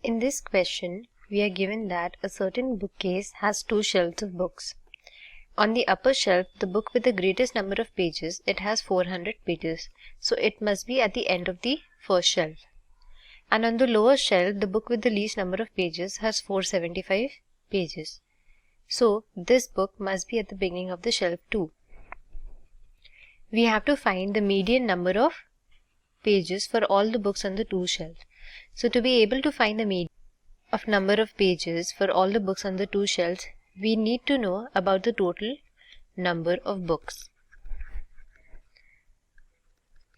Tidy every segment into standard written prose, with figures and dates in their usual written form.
In this question, we are given that a certain bookcase has two shelves of books. On the upper shelf, the book with the greatest number of pages, it has 400 pages, so it must be at the end of the first shelf. And on the lower shelf, the book with the least number of pages has 475 pages. So this book must be at the beginning of the shelf too. We have to find the median number of pages for all the books on the two shelves. So to be able to find the median of number of pages for all the books on the two shelves, we need to know about the total number of books.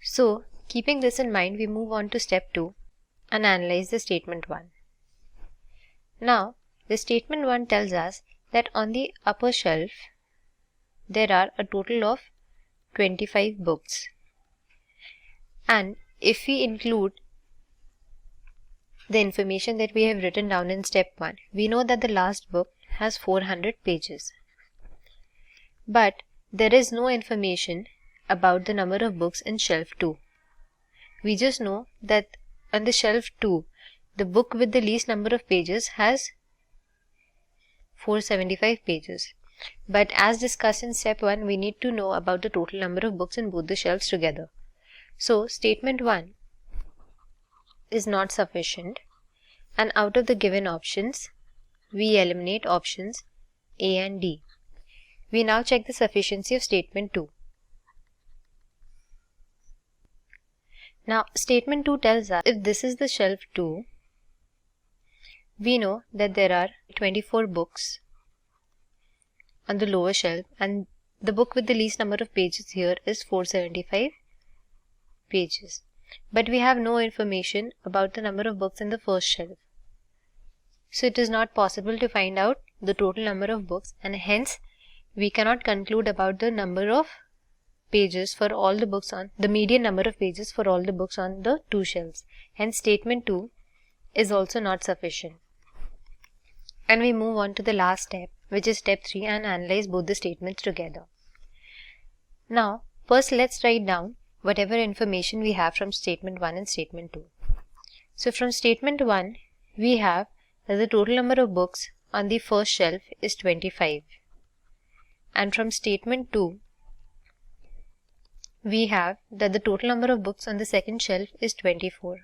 So keeping this in mind, we move on to step 2 and analyze the statement 1. Now the statement 1 tells us that on the upper shelf there are a total of 25 books, and if we include the information that we have written down in step 1, we know that the last book has 400 pages. But there is no information about the number of books in shelf 2. We just know that on the shelf 2, the book with the least number of pages has 475 pages. But as discussed in step 1, we need to know about the total number of books in both the shelves together. So statement 1 is not sufficient, and out of the given options, we eliminate options A and D. We now check the sufficiency of statement 2. Now statement 2 tells us if this is the shelf 2, we know that there are 24 books on the lower shelf, and the book with the least number of pages here is 475 pages. But we have no information about the number of books in the first shelf. So it is not possible to find out the total number of books, and hence we cannot conclude about the number of pages for all the books on the median number of pages for all the books on the two shelves. Hence statement 2 is also not sufficient. And we move on to the last step, which is step 3, and analyze both the statements together. Now first let's write down whatever information we have from statement 1 and statement 2. So from statement 1, we have that the total number of books on the first shelf is 25. And from statement 2, we have that the total number of books on the second shelf is 24.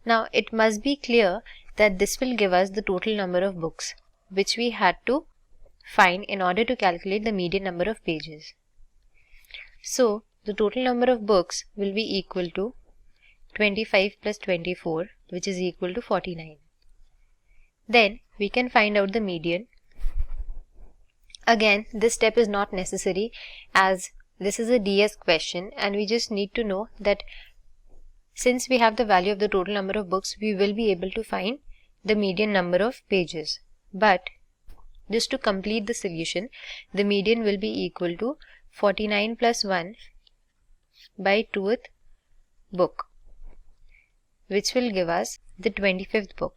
Now it must be clear that this will give us the total number of books, which we had to find in order to calculate the median number of pages. So the total number of books will be equal to 25 plus 24, which is equal to 49. Then we can find out the median. Again, this step is not necessary as this is a DS question, and we just need to know that since we have the value of the total number of books, we will be able to find the median number of pages. But just to complete the solution, the median will be equal to 49 plus 1 by 2th book, which will give us the 25th book.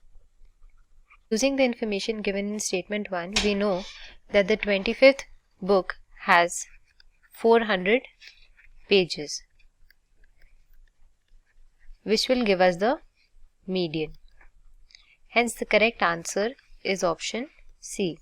Using the information given in statement 1, we know that the 25th book has 400 pages, which will give us the median. Hence the correct answer is option C.